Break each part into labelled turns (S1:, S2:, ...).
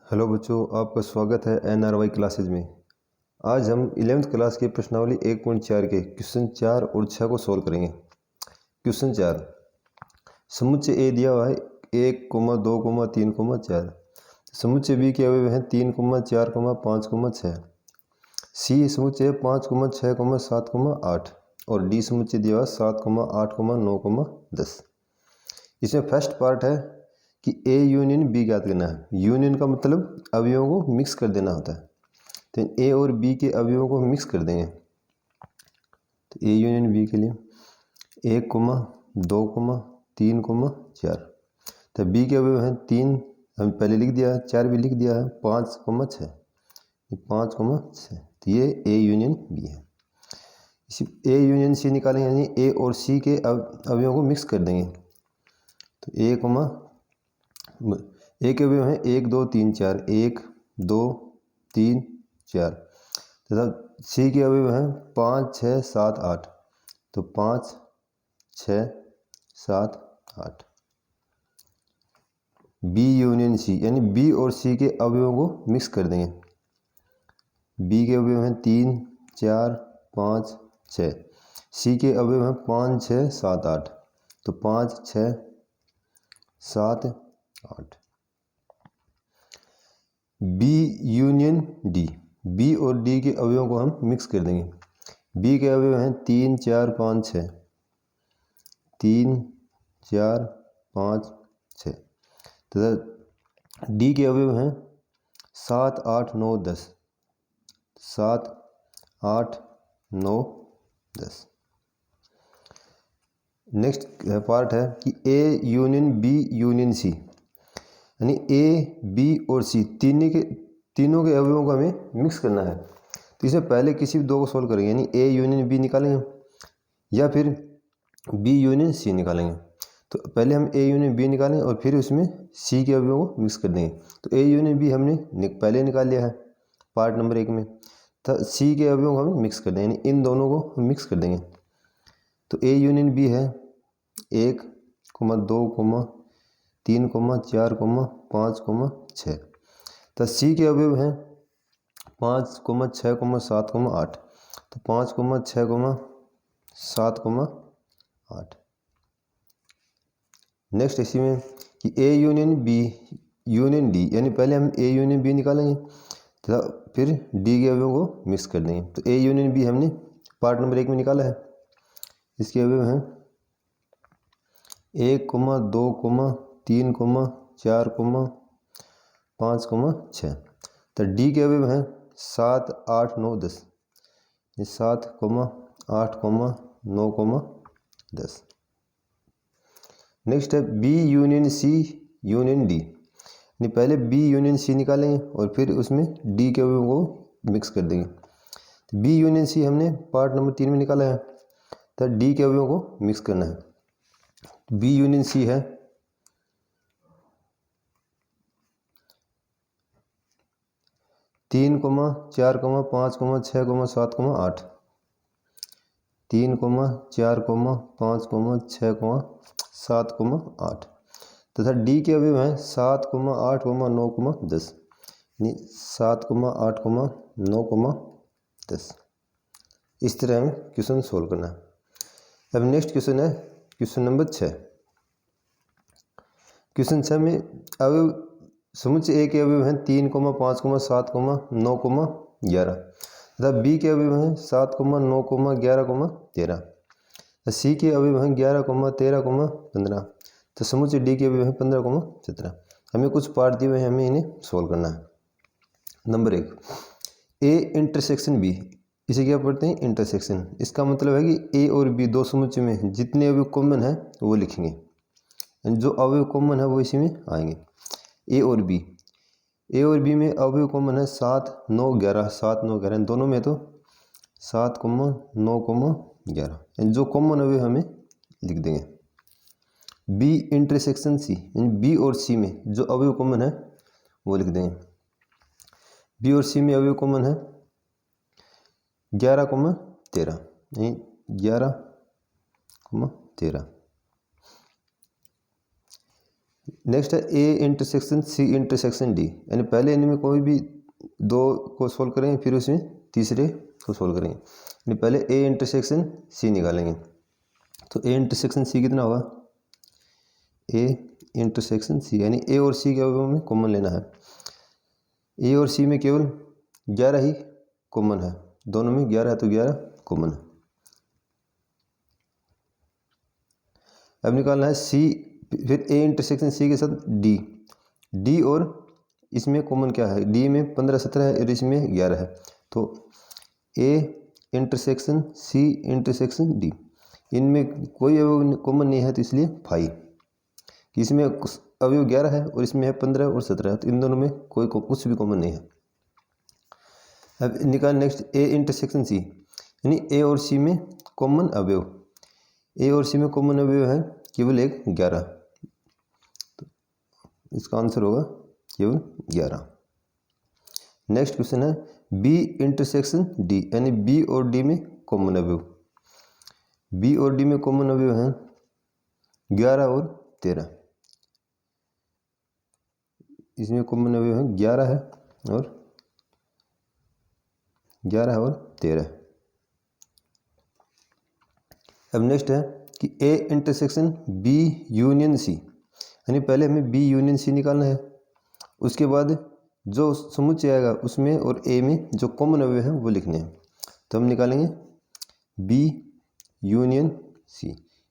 S1: Hello बच्चों, आपका स्वागत है NRY क्लासेज में। आज हम 11th क्लास की प्रश्नावली 1.4 के क्वेश्चन 4 और 6 को सोल्व करेंगे। क्वेश्चन 4, समुच्चय ए दिया हुआ है 1, 2, 3, 4। समुच्चय बी के अवयव हैं 3, 4, 5, 6। सी समुच्चय 5, 6, 7, 8 और डी समुच्चय दिया हुआ 7, 8, 9, 10। इसमें फर्स्ट पार्ट है कि ए यूनियन बी ज्ञात करना है। यूनियन का मतलब अवयवों को मिक्स कर देना होता है। तो ए और बी के अवयवों को मिक्स कर देंगे। तो ए यूनियन बी के लिए 1, 2, 3, 4। तो बी के अवयव हैं 3, हम पहले लिख दिया है, 4 भी लिख दिया है, 5, 6। 5, 6। तो ये ए यूनियन बी है। इसी ए यूनियन सी निकालेंगे, यानी ए और सी के अवयवों को मिक्स कर देंगे। तो ए के अवयव हैं 1, 2, 3, 4। 1, 2, 3, 4 तथा सी के अवयव हैं 5, 6, 7, 8। तो 5, 6, 7, 8। बी यूनियन सी, यानी बी और सी के अवयवों को मिक्स कर देंगे। बी के अवयव हैं 3, 4, 5, 6। सी के अवयव हैं 5, 6, 7, 8। तो 5, 6, 7, 8। बी यूनियन डी, बी और डी के अवयवों को हम मिक्स कर देंगे। बी के अवयव हैं 3, 4, 5, 6। 3, 4, 5, 6 तथा डी के अवयव हैं 7, 8, 9, 10। 7, 8, 9, 10। नेक्स्ट पार्ट है कि A union B union C, यानी ए बी और सी तीनों के अवयवों को हमें मिक्स करना है। तो इसे पहले किसी भी दो को सोल्व करेंगे, यानी ए यूनियन बी निकालेंगे या फिर बी यूनियन सी निकालेंगे। तो पहले हम ए यूनियन बी निकालेंगे और फिर उसमें सी के अवयवों को मिक्स कर देंगे। तो ए यूनियन बी हमने पहले निकाल लिया है पार्ट नंबर 1 में। तो सी के अवयवों को हम मिक्स कर देंगे, यानी इन दोनों को हम मिक्स कर देंगे। तो ए यूनियन बी है 1, 2, 3, 4, 5, 6। तो सी के अवयव हैं 5, 6, 7, 8। तो 5, 6, 7, 8। नेक्स्ट इसी में कि A union B union D, यानी पहले हम ए यूनियन बी निकालेंगे तथा फिर डी के अवयवों को मिक्स कर देंगे। तो ए यूनियन बी हमने पार्ट नंबर 1 में निकाला है। इसके अवयव हैं 1, 2, 3, 4, 5, 6। तो डी के अवयव हैं 7, 8, 9, 10। 7, 8, 9, 10। नेक्स्ट है B union C union D, यानी पहले बी यूनियन सी निकालेंगे और फिर उसमें डी के अवयवों को मिक्स कर देंगे। तो बी यूनियन सी हमने पार्ट नंबर 3 में निकाला है। तो डी के अवयवों को मिक्स करना है। बी यूनियन सी है 3, 4, 5, 6, 7, 8। 3, 4, 5, 6, 7, 8 तथा डी के अवयव हैं 7, 8, 9, 10। यानी 7, 8, 9, 10। इस तरह हमें क्वेश्चन सोल्व करना है। अब नेक्स्ट क्वेश्चन है क्वेश्चन नंबर 6। क्वेश्चन 6 में अवयव समुच्चय ए के अवयव हैं 3, 5, 7, 9, 11 तथा बी के अवयव हैं 7, 9, 11, 13। सी के अवयव हैं 11, 13, 15। तो समुच्चय डी के अवयव हैं 15, 17। हमें कुछ पार्ट दिए हुए हैं, हमें इन्हें सोल्व करना है। नंबर 1, ए इंटरसेक्शन बी, इसे क्या पढ़ते हैं? इंटरसेक्शन। इसका मतलब है कि ए और बी दो समुच्चय में जितने अवयव कॉमन है वो लिखेंगे, जो अवयव कॉमन है वो इसी में आएंगे। ए और बी, ए और बी में अवयव कॉमन है 7, 9, 11। 7, 9, 11 दोनों में, तो 7, 9, 11 जो कॉमन अवयव हमें लिख देंगे। बी इंटरसेक्शन सी, यानी बी और सी में जो अवयव कॉमन है वो लिख देंगे। बी और सी में अवयव कॉमन है 11, 13, यानी 11, 13। नेक्स्ट है A intersection C intersection D, यानी पहले इनमें कोई भी दो को सोल्व करेंगे, फिर उसमें तीसरे को सोल्व करेंगे। यानी पहले ए इंटरसेक्शन सी निकालेंगे, तो ए इंटरसेक्शन सी कितना होगा, ए इंटरसेक्शन सी, यानी ए और सी के अवयव में कॉमन लेना है। ए और सी में केवल 11 ही कॉमन है, दोनों में 11 है तो 11 कॉमन है। अब निकालना है सी, फिर ए इंटरसेक्शन सी के साथ डी, डी और इसमें कॉमन क्या है, डी में 15 17 है और इसमें 11 है, तो A intersection C intersection D, इनमें कोई अवयव कॉमन नहीं है, तो इसलिए 5, कि इसमें अवयव 11 है और इसमें है 15 और 17 है, तो इन दोनों में कोई कुछ भी कॉमन नहीं है। अब निकाल नेक्स्ट ए इंटरसेक्शन सी, यानी ए और सी में कॉमन अवयव, ए और सी में कॉमन अवयव है केवल एक 11, तो इसका आंसर होगा केवल 11। नेक्स्ट क्वेश्चन है बी इंटरसेक्शन डी, यानी बी और डी में कॉमन अवयव, बी और डी में कॉमन अवयव हैं 11 और 13, इसमें कॉमन अवयव है 11 है और 13। अब नेक्स्ट है कि A intersection B union C, यानी पहले हमें बी यूनियन सी निकालना है, उसके बाद जो समुच्चय आएगा उसमें और ए में जो कॉमन अवयव हैं वो लिखने हैं। तो हम निकालेंगे बी यूनियन सी,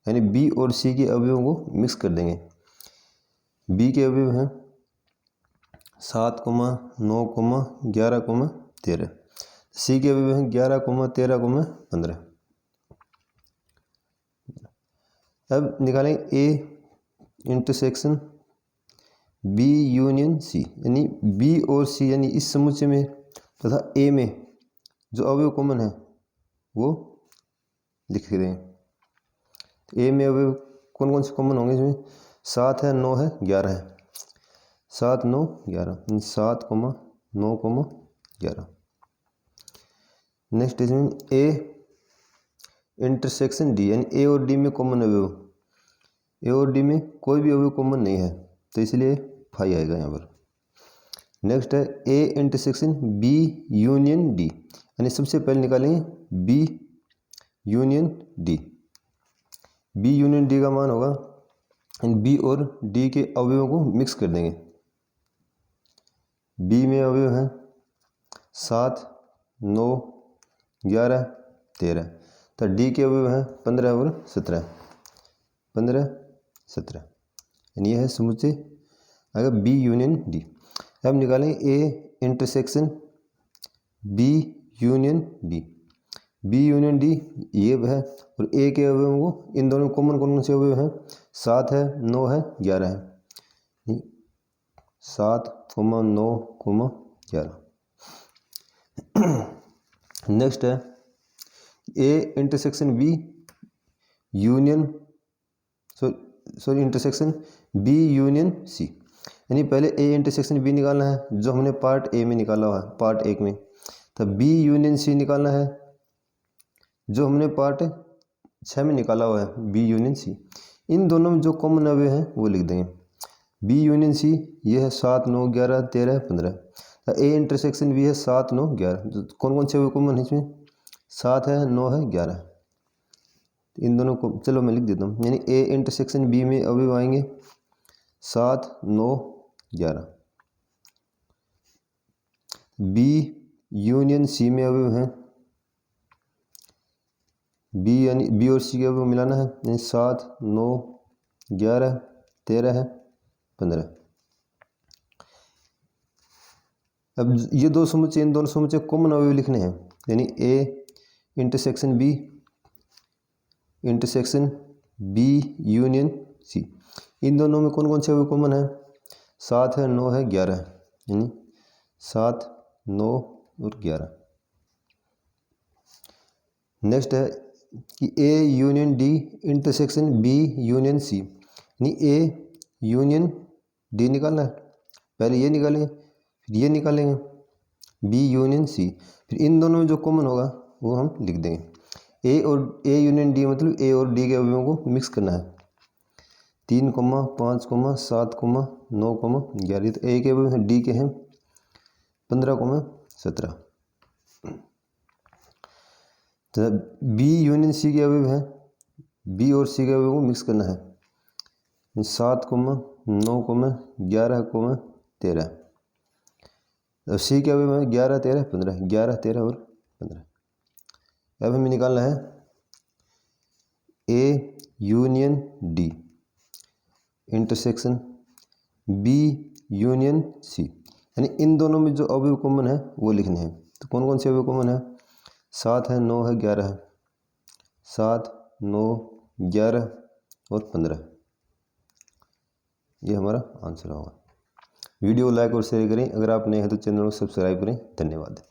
S1: यानी बी और सी के अवयवों को मिक्स कर देंगे। बी के अवयव हैं 7, 9, 11, 13, सी के अवयव हैं 11, 13, 15। अब निकालेंगे A intersection B union C, यानी बी और सी, यानी इस समुच्चय में तथा ए में जो अवयव कॉमन है वो लिख देंगे। ए में अवयव कौन कौन से कॉमन होंगे, इसमें 7 है, 9 है, 11 है, 7, 9, 11, 7, 9, 11। नेक्स्ट इसमें ए इंटरसेक्शन डी, यानी ए और डी में कॉमन अवयव, ए और डी में कोई भी अवयव कॉमन नहीं है, तो इसलिए 5 आएगा यहाँ पर। नेक्स्ट है A intersection B union D, यानी सबसे पहले निकालेंगे B union D, B union D का मान होगा, बी और डी के अवयवों को मिक्स कर देंगे। बी में अवयव हैं 7, 9, 11, 13, तो डी के अवयव हैं 15 और 17, 15, 17, यानी यह है समुच्चय आएगा बी यूनियन डी। अब निकालेंगे A intersection B union D, B union D ये है, और ए के अवयवों को, इन दोनों कॉमन कौन से अवयव हैं, 7 है, 9 है, 11 है, 7, 9, 11। नेक्स्ट है A intersection B union intersection B union C, यानी पहले ए इंटरसेक्शन बी निकालना है, जो हमने पार्ट ए में निकाला हुआ है, पार्ट 1 में, तब बी यूनियन सी निकालना है, जो हमने पार्ट 6 में निकाला हुआ है, बी यूनियन सी। इन दोनों में जो कॉमन अवयव हैं वो लिख देंगे। बी यूनियन सी ये है 7, 9, 11, 13, 15, ए इंटरसेक्शन बी है 7, 9, 11, कौन कौन से अवयव कॉमन है इसमें, 7 है, 9 है, 11 है, इन दोनों को चलो मैं लिख देता हूँ, यानी ए इंटरसेक्शन बी में अवयव आएंगे 7, 9, 11, बी यूनियन सी में अवयव हैं, बी यानी बी और सी के अवयव मिलाना है, यानी 7, 9, 11, 13 है, 15। अब ये दो समुच्चय, इन दोनों समुच्चय कॉमन अवयव लिखने हैं, यानी A intersection B union C, इन दोनों में कौन कौन से अवयव कॉमन है, 7 है, 9 है, 11 है, यानी 7, 9 और 11। नेक्स्ट है कि A union D intersection B union C, यानी ए यूनियन डी निकालना है, पहले ये निकालेंगे फिर ये निकालेंगे, बी यूनियन सी, फिर इन दोनों में जो कॉमन होगा वो हम लिख देंगे। ए यूनियन डी मतलब ए और डी के अवयवों को मिक्स करना है, 3, 5, 7, 9, 11। तो ए के अवयव हैं डी के हैं 15, 17। तो बी यूनियन सी के अवयव हैं, बी और सी के अवयव को मिक्स करना है। 7, 9, 11, 13। तो सी के अवयव हैं 11, 13, 15, 11, 13 और 15। अब हमें निकालना है A union D intersection B union C, यानी इन दोनों में जो अवयव कॉमन है वो लिखने हैं। तो कौन कौन से अवयव कॉमन है? 7 है, 9 है, 11 है। 7, 9, 11 और 15, ये हमारा आंसर होगा। वीडियो लाइक और शेयर करें। अगर आप नए हैं तो चैनल को सब्सक्राइब करें। धन्यवाद।